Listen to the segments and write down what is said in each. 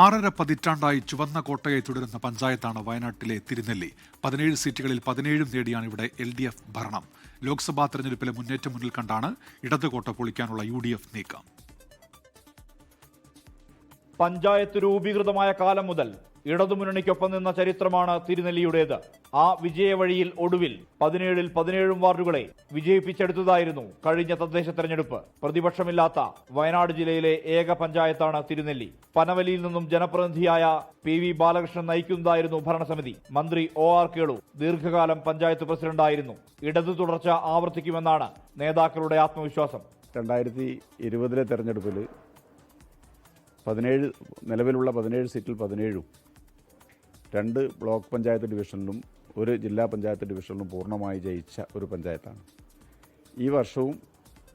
6.5 പതിറ്റാണ്ടായി ചുവന്ന കോട്ടയായി തുടരുന്ന പഞ്ചായത്താണ് വയനാട്ടിലെ തിരുനെല്ലി. 17 സീറ്റുകളിൽ 17 നേടിയാണ് ഇവിടെ LDF ഭരണം. ലോക്സഭാ തെരഞ്ഞെടുപ്പിലെ മുന്നേറ്റം മുന്നിൽ കണ്ടാണ് ഇടതുകോട്ട പൊളിക്കാനുള്ള UDF നീക്കം. പഞ്ചായത്ത് രൂപീകൃതമായ കാലം മുതൽ ഇടതുമുന്നണിക്കൊപ്പം നിന്ന ചരിത്രമാണ് തിരുനെല്ലിയുടേത്. ആ വിജയവഴിയിൽ ഒടുവിൽ 17-ൽ 17 വാർഡുകളെ വിജയിപ്പിച്ചെടുത്തതായിരുന്നു കഴിഞ്ഞ തദ്ദേശ തെരഞ്ഞെടുപ്പ്. പ്രതിപക്ഷമില്ലാത്ത വയനാട് ജില്ലയിലെ ഏക പഞ്ചായത്താണ് തിരുനെല്ലി. പനവലിയിൽ നിന്നും ജനപ്രതിനിധിയായ PV ബാലകൃഷ്ണൻ നയിക്കുന്നതായിരുന്നു ഭരണസമിതി. മന്ത്രി OR കേളു ദീർഘകാലം പഞ്ചായത്ത് പ്രസിഡന്റായിരുന്നു. ഇടതു തുടർച്ച ആവർത്തിക്കുമെന്നാണ് നേതാക്കളുടെ ആത്മവിശ്വാസം. 2020 തെരഞ്ഞെടുപ്പിൽ 17 നിലവിലുള്ള 17 സീറ്റിൽ 17 2 ബ്ലോക്ക് പഞ്ചായത്ത് ഡിവിഷനിലും 1 ജില്ലാ പഞ്ചായത്ത് ഡിവിഷനിലും പൂർണ്ണമായി ജയിച്ച ഒരു പഞ്ചായത്താണ്. ഈ വർഷവും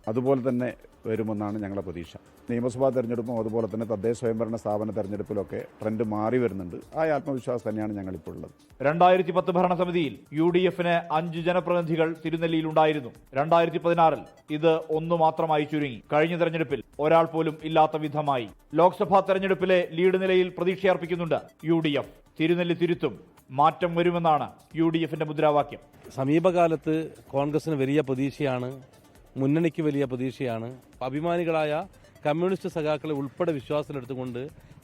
അതുപോലെ തന്നെ വരുമെന്നാണ് ഞങ്ങളുടെ പ്രതീക്ഷ. നിയമസഭാ തെരഞ്ഞെടുപ്പും അതുപോലെ തന്നെ തദ്ദേശ സ്വയംഭരണ സ്ഥാപന തെരഞ്ഞെടുപ്പിലൊക്കെ ട്രെൻഡ് മാറി വരുന്നുണ്ട്. ആ ആത്മവിശ്വാസം തന്നെയാണ് ഞങ്ങളിപ്പോൾ ഉള്ളത്. 2010 ഭരണസമിതിയിൽ UDFന് 5 ജനപ്രതിനിധികൾ തിരുനെല്ലിയിലുണ്ടായിരുന്നു. 2016-ൽ ഇത് 1 മാത്രമായി ചുരുങ്ങി. കഴിഞ്ഞ തെരഞ്ഞെടുപ്പിൽ ഒരാൾ പോലും ഇല്ലാത്ത വിധമായി. ലോക്സഭാ തെരഞ്ഞെടുപ്പിലെ ലീഡ് നിലയിൽ പ്രതീക്ഷയർപ്പിക്കുന്നുണ്ട് UDF. തിരുനെല്ലി തിരുത്തും, മാറ്റം വരുമെന്നാണ് UDFന്റെ മുദ്രാവാക്യം. സമീപകാലത്ത് കോൺഗ്രസിന് വലിയ പ്രതീക്ഷയാണ്, മുന്നണിക്ക് വലിയ പ്രതീക്ഷയാണ്. അഭിമാനികളായ കമ്മ്യൂണിസ്റ്റ് സഖാക്കളെ ഉൾപ്പെടെ വിശ്വാസത്തിലെടുത്തുകൊണ്ട്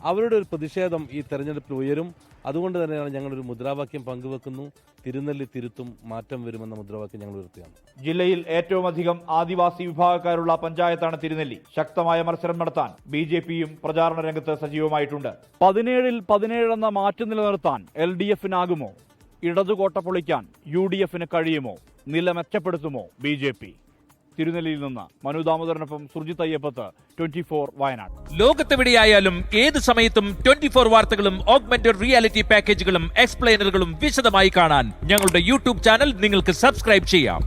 അവരുടെ ഒരു പ്രതിഷേധം ഈ തെരഞ്ഞെടുപ്പിൽ ഉയരും. അതുകൊണ്ട് തന്നെയാണ് ഞങ്ങളൊരു മുദ്രാവാക്യം പങ്കുവെക്കുന്നു. തിരുനെല്ലി തിരുത്തും, മാറ്റം വരുമെന്ന മുദ്രാവാക്യം ഞങ്ങൾ ഉയർത്തുകയാണ്. ജില്ലയിൽ ഏറ്റവും അധികം ആദിവാസി വിഭാഗക്കാരുള്ള പഞ്ചായത്താണ് തിരുനെല്ലി. ശക്തമായ മത്സരം നടത്താൻ BJPയും പ്രചാരണ രംഗത്ത് സജീവമായിട്ടുണ്ട്. 17-ൽ 17 എന്ന മാറ്റം നിലനിർത്താൻ LDFനാകുമോ? ഇടതുകോട്ട പൊളിക്കാൻ UDFന് കഴിയുമോ? നില മെച്ചപ്പെടുത്തുമോ BJP? തിരുനെല്ലിയിൽ നിന്ന് മനു ദാമോദരനൊപ്പം സുർജിത് അയ്യപ്പത്ത്, 24 വയനാട്. ലോകത്തെവിടെയായാലും ഏത് സമയത്തും 24 വാർത്തകളും ഓഗ്മെന്റഡ് റിയാലിറ്റി പാക്കേജുകളും എക്സ്പ്ലെയിനറുകളും വിശദമായി കാണാൻ ഞങ്ങളുടെ YouTube ചാനൽ നിങ്ങൾക്ക് സബ്സ്ക്രൈബ് ചെയ്യാം.